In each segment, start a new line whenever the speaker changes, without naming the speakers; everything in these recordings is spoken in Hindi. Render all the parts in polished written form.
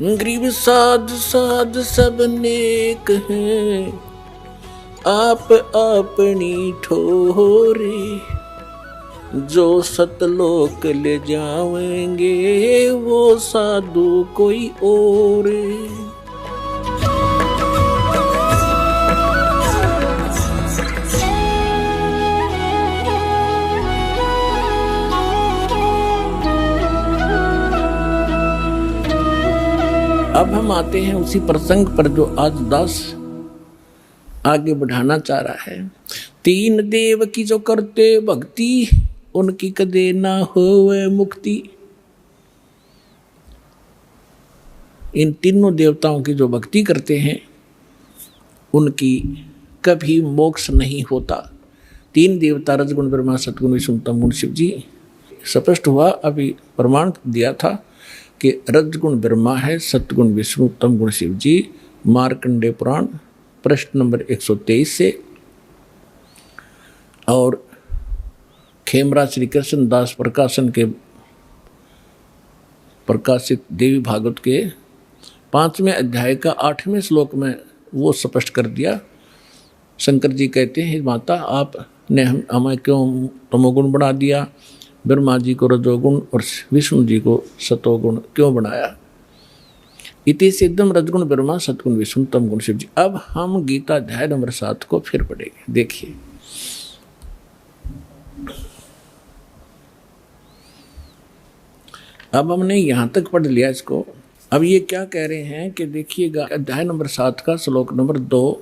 गरीब साध साध सब नेक हैं, आप अपनी ठोरे। जो सतलोक ले जाएंगे वो साधु कोई और। अब हम आते हैं उसी प्रसंग पर जो आज दास आगे बढ़ाना चाह रहा है। तीन देव की जो करते भक्ति, उनकी कदे ना होवे मुक्ति। इन तीनों देवताओं की जो भक्ति करते हैं उनकी कभी मोक्ष नहीं होता। तीन देवता रजगुण ब्रह्मा सतगुण विष्णु तम गुण शिव जी। स्पष्ट हुआ, अभी प्रमाण दिया था कि रजगुण ब्रह्मा है, सतगुण विष्णु तम गुण शिव जी। मार्कंडेय पुराण प्रश्न नंबर 123 से, और खेमरा श्री कृष्ण दास प्रकाशन के प्रकाशित देवी भागवत के 5वें अध्याय का 8वें श्लोक में वो स्पष्ट कर दिया। शंकर जी कहते हैं, माता आपने हमें क्यों तमोगुण बना दिया, ब्रह्मा जी को रजोगुण और विष्णु जी को सतोगुण क्यों बनाया। इति सिद्धम रजगुण ब्रह्मा सतगुण विष्णु तम गुण शिव जी। अब हम गीता अध्याय नंबर 7 को फिर पढ़ेंगे। देखिए, अब हमने यहां तक पढ़ लिया इसको। अब ये क्या कह रहे हैं कि देखिएगा, अध्याय नंबर 7 का श्लोक नंबर 2,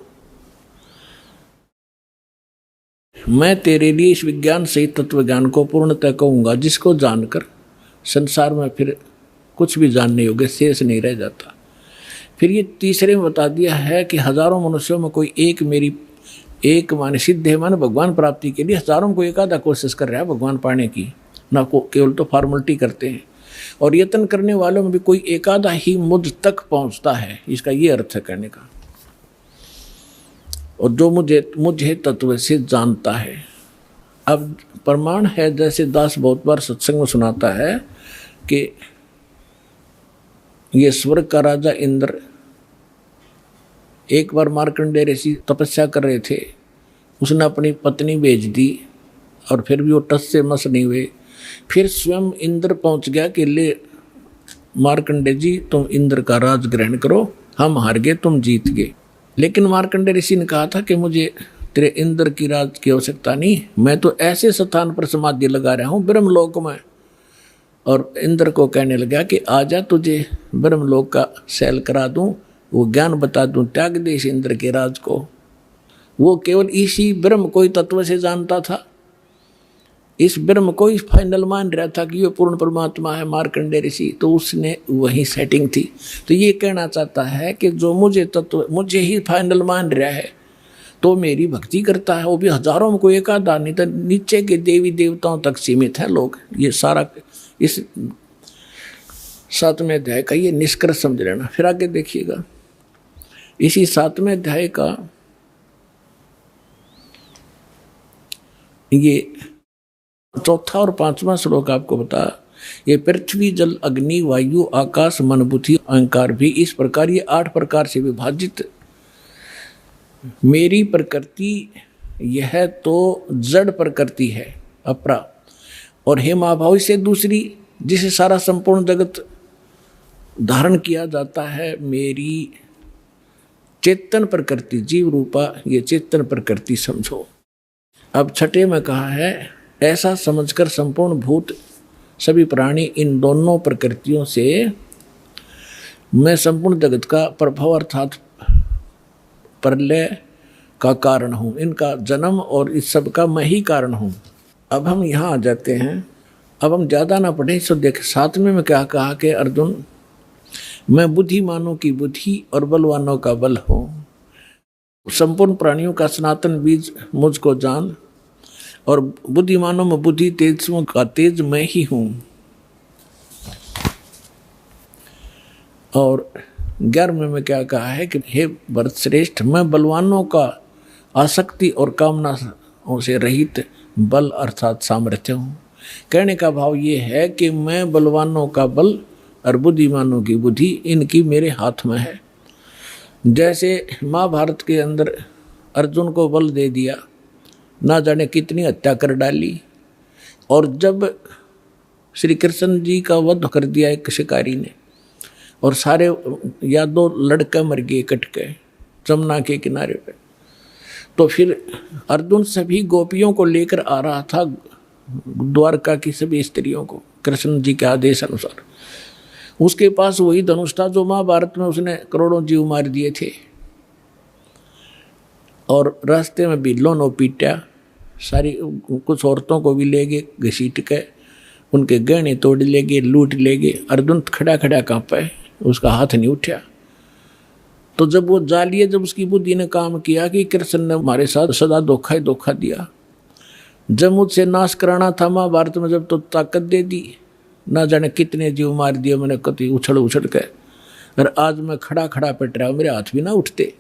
मैं तेरे लिए इस विज्ञान सहित तत्व ज्ञान को पूर्णतः कहूंगा, जिसको जानकर संसार में फिर कुछ भी जानने योग्य शेष नहीं रह जाता। फिर ये तीसरे में बता दिया है कि हजारों मनुष्यों में कोई एक माने सिद्ध है, माने भगवान प्राप्ति के लिए हजारों में कोई एक आधा कोशिश कर रहा है भगवान पाने की, ना को केवल तो फॉर्मेलिटी करते हैं। और यत्न करने वालों में भी कोई एक आधा ही मुझ तक पहुंचता है, इसका ये अर्थ है कहने का। और जो मुझे तत्व से जानता है। अब प्रमाण है, जैसे दास बहुत बार सत्संग में सुनाता है कि ये स्वर्ग का राजा इंद्र एक बार मार्कंडेय ऋषि तपस्या कर रहे थे, उसने अपनी पत्नी भेज दी और फिर भी वो टस से मस नहीं हुए। फिर स्वयं इंद्र पहुंच गया कि ले मार्कंडेय जी, तुम इंद्र का राज ग्रहण करो, हम हार गए तुम जीत गए। लेकिन मार्कंडेय ऋषि ने कहा था कि मुझे तेरे इंद्र की राज की आवश्यकता नहीं, मैं तो ऐसे स्थान पर समाधि लगा रहा हूँ ब्रह्मलोक में। और इंद्र को कहने लगा कि आजा, तुझे ब्रह्मलोक का सैल करा दूं, वो ज्ञान बता दूं, त्याग दे इस इंद्र के राज को। वो केवल इसी ब्रह्म को ही तत्व से जानता था, इस ब्रह्म को ही फाइनल मान रहा था कि ये पूर्ण परमात्मा है मार्कंडेय ऋषि। तो उसने वही सेटिंग थी। तो ये कहना चाहता है कि जो मुझे ही फाइनल मान रहा है तो मेरी भक्ति करता है, वो भी हजारों में कोई एक आधा, नहीं तो नीचे के देवी देवताओं तक सीमित है लोग। ये सारा इस 7वें अध्याय का ये निष्कर्ष समझ लेना। फिर आगे देखिएगा, इसी 7वें अध्याय का ये 4था और 5वां श्लोक आपको बता, ये पृथ्वी जल अग्नि वायु आकाश मन बुद्धि अहंकार भी इस प्रकार ये 8 प्रकार से विभाजित मेरी प्रकृति, यह तो जड़ प्रकृति है अपरा, और हे महाभावी से दूसरी जिसे सारा संपूर्ण जगत धारण किया जाता है, मेरी चेतन प्रकृति जीव रूपा ये चेतन प्रकृति समझो। अब 6ठे में कहा है, ऐसा समझकर संपूर्ण भूत सभी प्राणी इन दोनों प्रकृतियों से मैं संपूर्ण जगत का प्रभाव अर्थात प्रलय का कारण हूँ, इनका जन्म और इस सब का मैं ही कारण हूँ। अब हम यहाँ आ जाते हैं। अब हम ज़्यादा ना पढ़ें, सो देख 7वें में क्या कहा कि अर्जुन, मैं बुद्धिमानों की बुद्धि और बलवानों का बल हूँ, संपूर्ण प्राणियों का सनातन बीज मुझको जान, और बुद्धिमानों में बुद्धि तेजों का तेज मैं ही हूँ। और 11वें में क्या कहा है कि हे भरत श्रेष्ठ, मैं बलवानों का आसक्ति और कामनाओं से रहित बल अर्थात सामर्थ्य हूँ। कहने का भाव ये है कि मैं बलवानों का बल और बुद्धिमानों की बुद्धि इनकी मेरे हाथ में है। जैसे महाभारत के अंदर अर्जुन को बल दे दिया, ना जाने कितनी हत्या कर डाली, और जब श्री कृष्ण जी का वध कर दिया एक शिकारी ने, और सारे यादव लड़के मर गए कट के जमुना के किनारे पे, तो फिर अर्जुन सभी गोपियों को लेकर आ रहा था द्वारका की सभी स्त्रियों को कृष्ण जी के आदेश अनुसार। उसके पास वही धनुष था जो महाभारत में उसने करोड़ों जीव मार दिए थे, और रास्ते में भी लोनो पीटा, सारी कुछ औरतों को भी ले गए घसीट के, उनके गहने तोड़ ले गए, लूट ले गए। अर्जुन खड़ा खड़ा कांपा, उसका हाथ नहीं उठा। तो जब वो जा लिए, जब उसकी बुद्धि ने काम किया कि कृष्ण ने हमारे साथ सदा धोखा ही धोखा दिया, जब मुझसे नाश कराना था महाभारत में, जब तो ताकत दे दी, ना जाने कितने जीव मार दिए मैंने कति उछल उछल के, और आज मैं खड़ा खड़ा पिट रहा हूँ, मेरे हाथ भी ना उठते।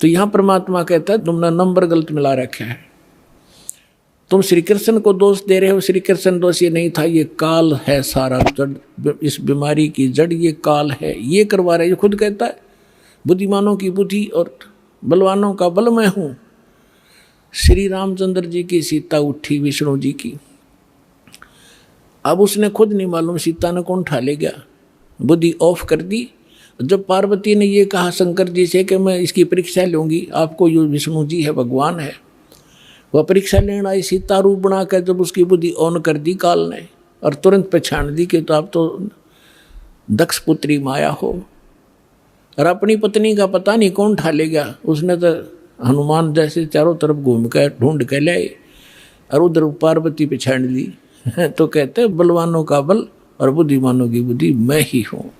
तो यहाँ परमात्मा कहता है तुमने नंबर गलत मिला रखा है, तुम श्री कृष्ण को दोष दे रहे हो। श्री कृष्ण दोष ये नहीं था, ये काल है सारा जड़, इस बीमारी की जड़ ये काल है, ये करवा रहे। ये खुद कहता है बुद्धिमानों की बुद्धि और बलवानों का बल मैं हूँ। श्री रामचंद्र जी की सीता उठी विष्णु जी की, अब उसने खुद नहीं मालूम सीता ने कौन उठा ले गया, बुद्धि ऑफ कर दी। जब पार्वती ने ये कहा शंकर जी से कि मैं इसकी परीक्षा लूँगी, आपको ये विष्णु जी है भगवान है, वह परीक्षा लेना आई सीता रूप बनाकर, जब उसकी बुद्धि ऑन कर दी काल ने, और तुरंत पहचान दी कि तो आप तो दक्ष पुत्री माया हो, और अपनी पत्नी का पता नहीं कौन उठा ले गया। उसने तो हनुमान जैसे चारों तरफ घूम कर ढूंढ के लाए, और उधर पार्वती पहचान ली। तो कहते हैं बलवानों का बल और बुद्धिमानों की बुद्धि मैं ही हूँ।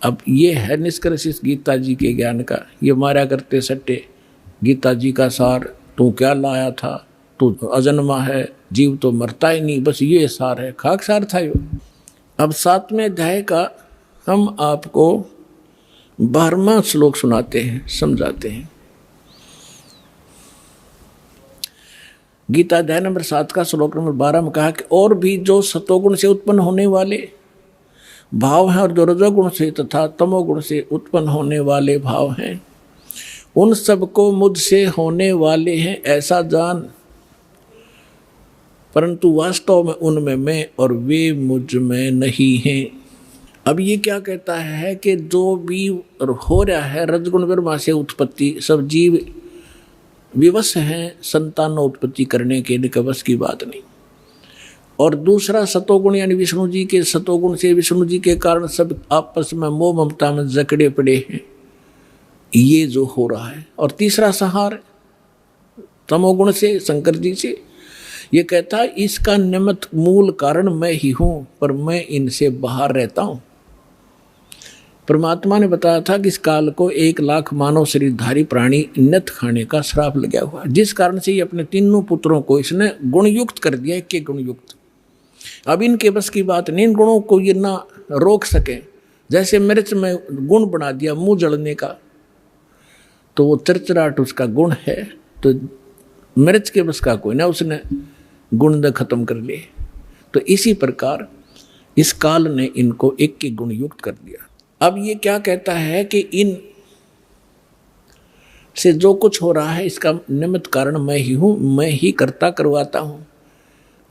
अब ये है निष्कर्ष इस गीता जी के ज्ञान का। ये मारा करते सट्टे गीता जी का सार, तू क्या लाया था, तू अजन्मा है, जीव तो मरता ही नहीं, बस ये सार है, खाक सार था यो। अब 7वें अध्याय का हम आपको 12वां श्लोक सुनाते हैं, समझाते हैं। गीता अध्याय नंबर 7 का श्लोक नंबर 12 में कहा कि और भी जो सतोगुण से उत्पन्न होने वाले भाव हैं, और जो रजोगुण से तथा तमोगुण से उत्पन्न होने वाले भाव हैं, उन सबको मुझसे होने वाले हैं ऐसा जान, परंतु वास्तव में उनमें मैं और वे मुझ में नहीं हैं। अब ये क्या कहता है कि जो भी हो रहा है रजगुण ब्रह्मा से उत्पत्ति, सब जीव विवश हैं संतानोत्पत्ति करने के, लिए बस की बात नहीं। और दूसरा सतोगुण यानी विष्णु जी के सतोगुण से, विष्णु जी के कारण सब आपस में मोह ममता में जकड़े पड़े हैं, ये जो हो रहा है। और तीसरा संहार तमोगुण से, शंकर जी से, ये कहता है इसका निमित्त मूल कारण मैं ही हूँ, पर मैं इनसे बाहर रहता हूँ। परमात्मा ने बताया था कि इस काल को 1 लाख मानव शरीरधारी प्राणी नत खाने का श्राप लगा हुआ, जिस कारण से ये अपने तीनों पुत्रों को इसने गुणयुक्त कर दिया, एक एक गुणयुक्त। अब इनके बस की बात नहीं, इन गुणों को ये ना रोक सके। जैसे मिर्च में गुण बना दिया मुंह जलने का, तो वो चरचराहट उसका गुण है, तो मिर्च के बस का कोई ना, उसने गुण खत्म कर लिए। तो इसी प्रकार इस काल ने इनको एक एक गुण युक्त कर दिया। अब ये क्या कहता है कि इन से जो कुछ हो रहा है इसका निमित्त कारण मैं ही हूँ, मैं ही करता करवाता हूँ,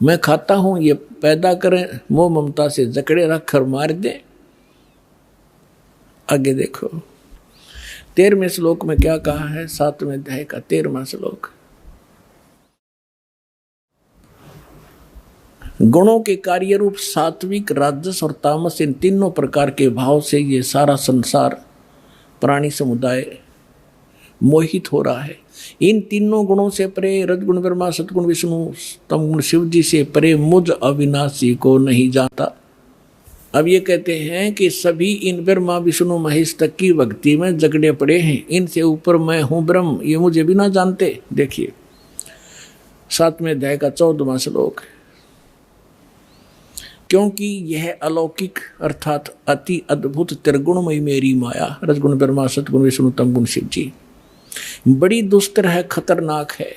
मैं खाता हूँ, ये पैदा करें मोह ममता से जकड़े रख कर मार दे। आगे देखो 13वें श्लोक में क्या कहा है, 7वें अध्याय का 13वां श्लोक। गुणों के कार्य रूप सात्विक, राजस और तामस, इन तीनों प्रकार के भाव से ये सारा संसार प्राणी समुदाय मोहित हो रहा है। इन तीनों गुणों से परे, रजगुण ब्रह्मा, सतगुण विष्णु, तमगुण शिव जी से परे मुझ अविनाशी को नहीं जानता। अब ये कहते हैं कि सभी इन ब्रह्मा विष्णु महेश तक की भक्ति में जगड़े पड़े हैं, इनसे ऊपर मैं हूँ ब्रह्म, ये मुझे भी ना जानते। देखिए 7वें अध्याय का 14वां श्लोक। क्योंकि यह अलौकिक अर्थात अति अद्भुत त्रिगुणमयी मेरी माया, रजगुण ब्रह्मा, सतगुण विष्णु, तमगुण शिव जी, बड़ी दुस्तर है, खतरनाक है,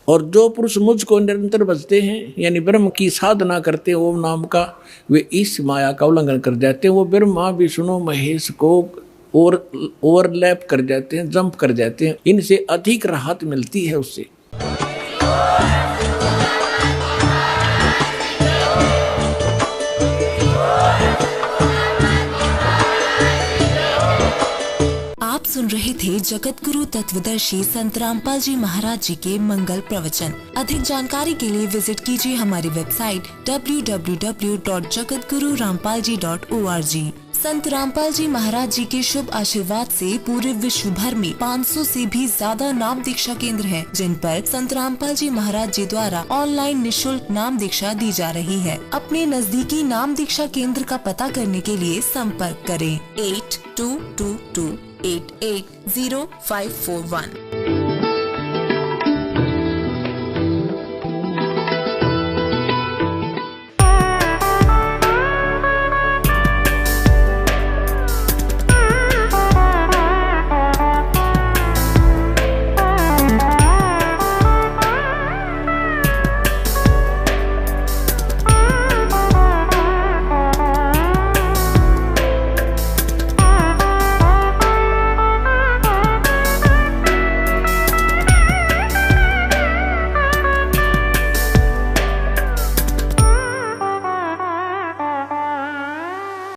और जो पुरुष मुझको निरंतर भजते हैं यानी ब्रह्म की साधना करते हैं ओम नाम का, वे इस माया का उल्लंघन कर जाते हैं। वो ब्रह्मा विष्णु महेश को ओवरलैप कर जाते हैं, जंप कर जाते हैं। इनसे अधिक राहत मिलती है उससे।
आप सुन रहे थे जगत गुरु तत्वदर्शी संत रामपाल जी महाराज जी के मंगल प्रवचन। अधिक जानकारी के लिए विजिट कीजिए हमारी वेबसाइट www.jagatgururampalji.org। संत रामपाल जी महाराज जी के शुभ आशीर्वाद से पूरे विश्व भर में 500 से भी ज्यादा नाम दीक्षा केंद्र हैं, जिन पर संत रामपाल जी महाराज जी द्वारा ऑनलाइन निशुल्क नाम दीक्षा दी जा रही है। अपने नजदीकी नाम दीक्षा केंद्र का पता करने के लिए संपर्क करें 8222880541।